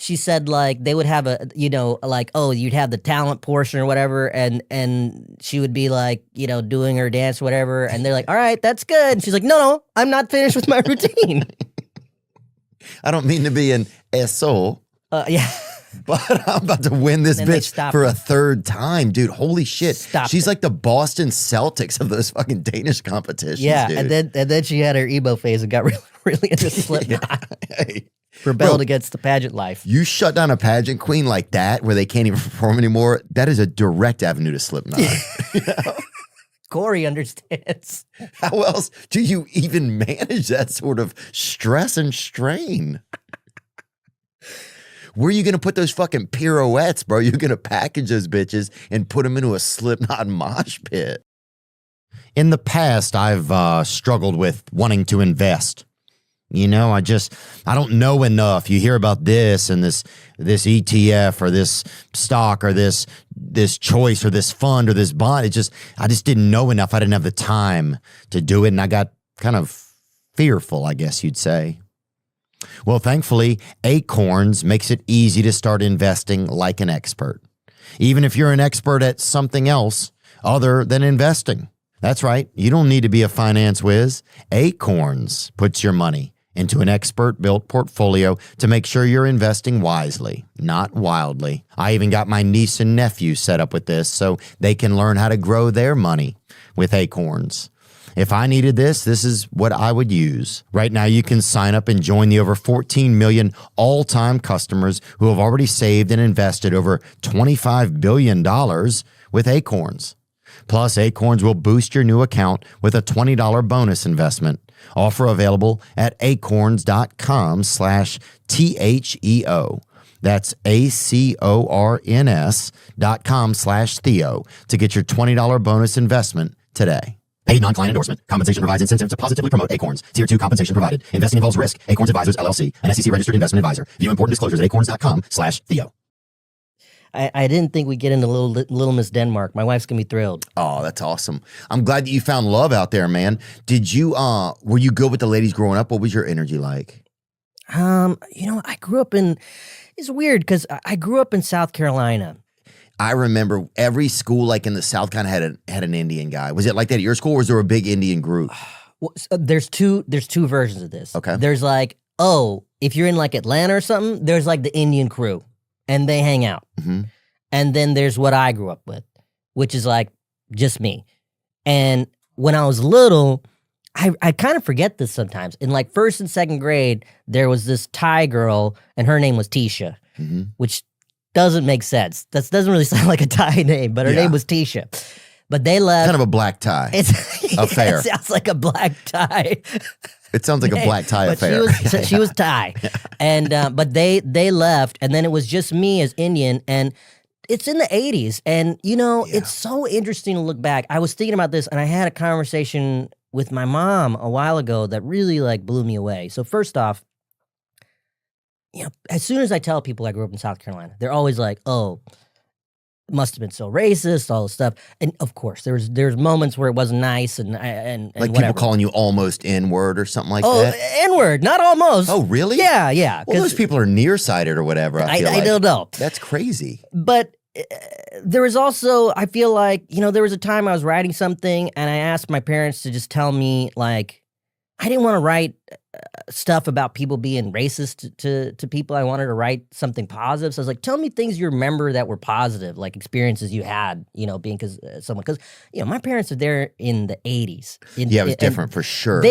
she said like they would have a, like, oh, you'd have the talent portion or whatever, and she would be like, doing her dance or whatever, and they're like, all right, that's good. And she's like, no, I'm not finished with my routine. I don't mean to be an SO. Yeah. But I'm about to win this bitch for a third time, dude. Holy shit. She's like the Boston Celtics of those fucking Danish competitions, yeah, dude. and then she had her emo phase and got really into Slipknot. Hey. Rebelled against the pageant life. You shut down a pageant queen like that where they can't even perform anymore, that is a direct avenue to Slipknot. Corey understands. How else do you even manage that sort of stress and strain? Where are you going to put those fucking pirouettes, bro? You're going to package those bitches and put them into a Slipknot mosh pit. In the past, I've struggled with wanting to invest. I don't know enough. You hear about this and this ETF or this stock or this choice or this fund or this bond. I just didn't know enough. I didn't have the time to do it. And I got kind of fearful, I guess you'd say. Well, thankfully, Acorns makes it easy to start investing like an expert. Even if you're an expert at something else other than investing. That's right. You don't need to be a finance whiz. Acorns puts your money into an expert-built portfolio to make sure you're investing wisely, not wildly. I even got my niece and nephew set up with this so they can learn how to grow their money with Acorns. If I needed this is what I would use. Right now, you can sign up and join the over 14 million all-time customers who have already saved and invested over $25 billion with Acorns. Plus, Acorns will boost your new account with a $20 bonus investment. Offer available at acorns.com/THEO. That's ACORNS.com/Theo to get your $20 bonus investment today. Paid non-client endorsement. Compensation provides incentives to positively promote Acorns. Tier 2 compensation provided. Investing involves risk. Acorns Advisors, LLC, an SEC-registered investment advisor. View important disclosures at acorns.com/Theo. I didn't think we'd get into Little Miss Denmark. My wife's going to be thrilled. Oh, that's awesome. I'm glad that you found love out there, man. Did you, were you good with the ladies growing up? What was your energy like? I grew up in, it's weird because I grew up in South Carolina. I remember every school like in the South kind of had an Indian guy. Was it like that at your school or was there a big Indian group? Well, there's two versions of this. Okay. There's like, if you're in like Atlanta or something, there's like the Indian crew and they hang out. Mm-hmm. And then there's what I grew up with, which is like just me. And when I was little, I kind of forget this sometimes. In like first and second grade, there was this Thai girl and her name was Tisha, which doesn't make sense. That doesn't really sound like a Thai name, but her name was Tisha. But they left. Kind of a black tie affair. It sounds like a black tie. It sounds like a black tie affair. She was Thai. And but they left, and then it was just me as Indian, and it's in the 80s. And, it's so interesting to look back. I was thinking about this, and I had a conversation with my mom a while ago that really, blew me away. So first off, as soon as I tell people I grew up in South Carolina, they're always like, oh, it must have been so racist, all this stuff. And of course, there's moments where it wasn't nice and like whatever. People calling you almost N-word or something like that? Oh, N-word, not almost. Oh, really? Yeah. Well, those people are nearsighted or whatever, I don't know. That's crazy. But there was also, I feel like, there was a time I was writing something and I asked my parents to just tell me, I didn't want to write stuff about people being racist to people. I wanted to write something positive. So I was like, tell me things you remember that were positive, like experiences you had, being someone. Because, my parents are there in the 80s. It was different for sure.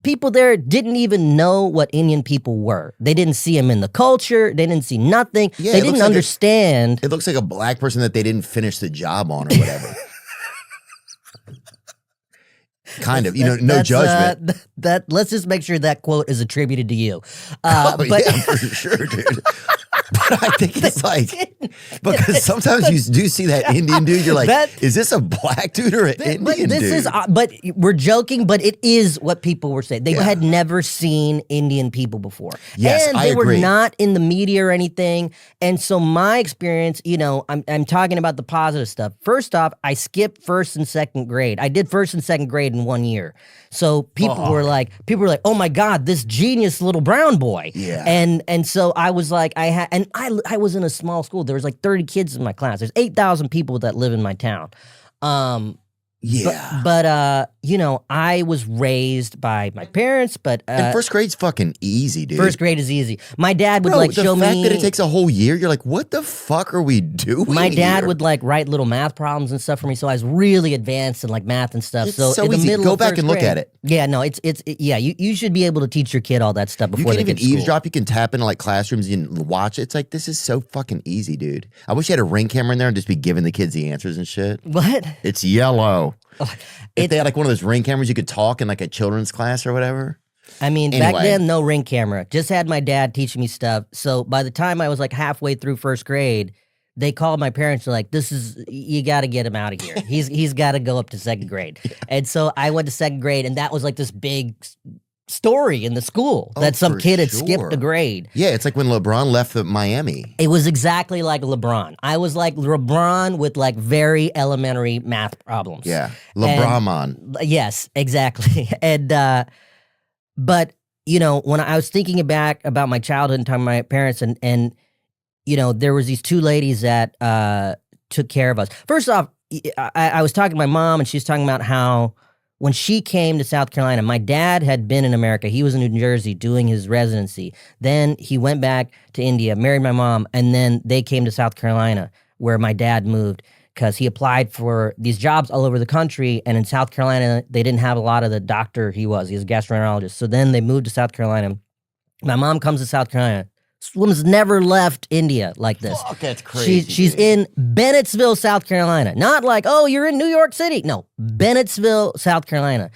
People there didn't even know what Indian people were. They didn't see them in the culture. They didn't see nothing. Yeah, they didn't understand. It looks like a black person that they didn't finish the job on or whatever. Kind of, no judgment. Let's just make sure that quote is attributed to you. Yeah, for sure, dude. But I think it's like, Because sometimes you do see that Indian dude, you're like, is this a black dude or an Indian dude? But we're joking, but it is what people were saying. They had never seen Indian people before. Yes, and they were not in the media or anything. And so my experience, I'm talking about the positive stuff. First off, I skipped first and second grade. I did first and second grade in 1 year. So people were like, oh my God, this genius little brown boy. Yeah. And so I was like, I was in a small school. There was like 30 kids in my class. There's 8,000 people that live in my town. But I was raised by my parents, but and first grade's fucking easy, dude. First grade is easy. My dad would show me. The fact that it takes a whole year, you're like, what the fuck are we doing? My dad would write little math problems and stuff for me, so I was really advanced in math and stuff. It's so easy. Go back and look at it. Yeah, no, you should be able to teach your kid all that stuff before they get to school. You can even eavesdrop. You can tap into classrooms and watch it. It's like, this is so fucking easy, dude. I wish you had a Ring camera in there and just be giving the kids the answers and shit. What? It's yellow. If they had one of those Ring cameras, you could talk in a children's class or whatever. I mean, back then, no Ring camera. Just had my dad teaching me stuff. So by the time I was halfway through first grade, they called my parents. They're like, you got to get him out of here. He's got to go up to second grade. Yeah. And so I went to second grade, and that was this big story in the school that some kid had skipped a grade. Yeah, it's like when LeBron left Miami. It was exactly like LeBron. I was like LeBron with very elementary math problems. Yeah, LeBron. Yes, exactly. And but when I was thinking back about my childhood and talking to my parents, and there was these two ladies that took care of us. First off, I was talking to my mom, and she was talking about how when she came to South Carolina, my dad had been in America. He was in New Jersey doing his residency. Then he went back to India, married my mom, and then they came to South Carolina, where my dad moved, because he applied for these jobs all over the country, and in South Carolina, they didn't have a lot of the doctor he was. He was a gastroenterologist. So then they moved to South Carolina. My mom comes to South Carolina. This woman's never left India like this. Fuck, that's crazy. She's in Bennettsville, South Carolina. Not you're in New York City. No, Bennettsville, South Carolina.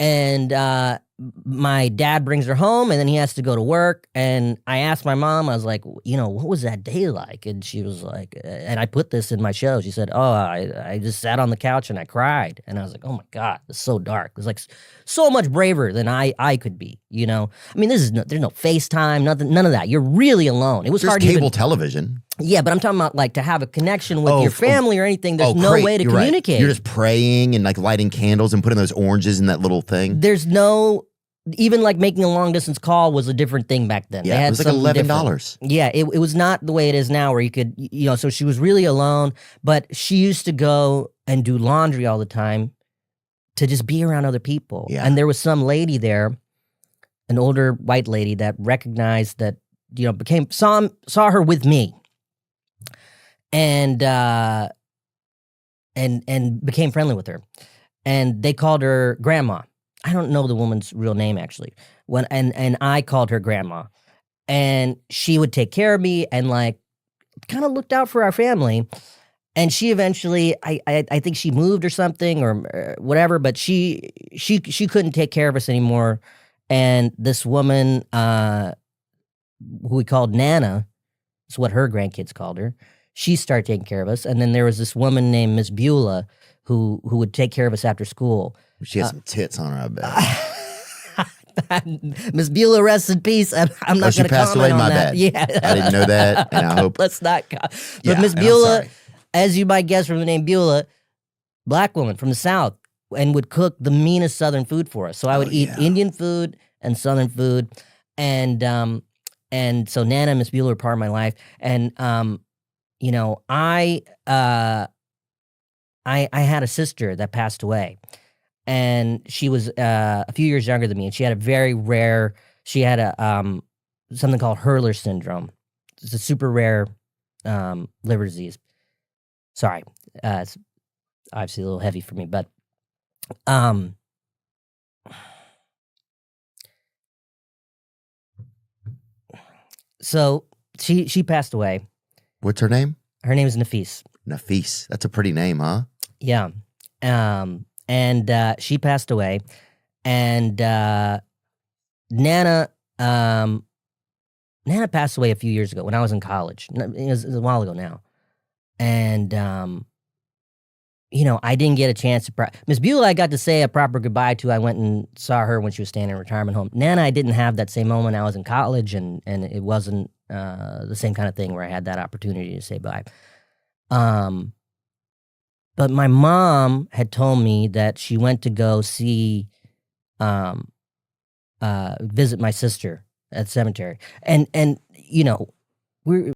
And my dad brings her home, and then he has to go to work. And I asked my mom, I was like, what was that day like? And she was like, and I put this in my show. She said, I just sat on the couch and I cried. And I was like, oh my God, it's so dark. It's so much braver than I could be, I mean, there's no FaceTime, nothing, none of that. You're really alone. It was hard to cable television. Yeah, but I'm talking about to have a connection with your family or anything. There's no way to communicate. Right. You're just praying and lighting candles and putting those oranges in that little thing. There's no, even making a long distance call was a different thing back then. Yeah, it was $11. Yeah, it was not the way it is now, where you could, so she was really alone, but she used to go and do laundry all the time to just be around other people. Yeah. And there was some lady there, an older white lady, that recognized that, saw her with me. And became friendly with her, and they called her Grandma. I don't know the woman's real name actually. And I called her Grandma, and she would take care of me and kind of looked out for our family. And she eventually, I think she moved or something or whatever, but she couldn't take care of us anymore. And this woman, who we called Nana, is what her grandkids called her. She started taking care of us. And then there was this woman named Miss Beulah who would take care of us after school. She had some tits on her, I bet. Miss Beulah, rest in peace. I'm not going to comment away, on my that. bad. Yeah. I didn't know that, and I hope. Let's not. But Miss Beulah, as you might guess from the name Beulah, black woman from the South, and would cook the meanest Southern food for us. So I would eat Indian food and Southern food. And so Nana and Miss Beulah are part of my life. And, I had a sister that passed away, and she was a few years younger than me, and she had a very rare. She had something called Hurler syndrome. It's a super rare liver disease. Sorry, it's obviously a little heavy for me, but so she passed away. What's her name? Her name is Nafis. Nafis. That's a pretty name, huh? Yeah. And she passed away. And Nana passed away a few years ago when I was in college. It was a while ago now. And I didn't get a chance to. Miss Beulah, I got to say a proper goodbye to. I went and saw her when she was staying in a retirement home. Nana, I didn't have that same moment. I was in college, and it wasn't the same kind of thing where I had that opportunity to say bye. But my mom had told me that she went to go see, visit my sister at the cemetery, and we're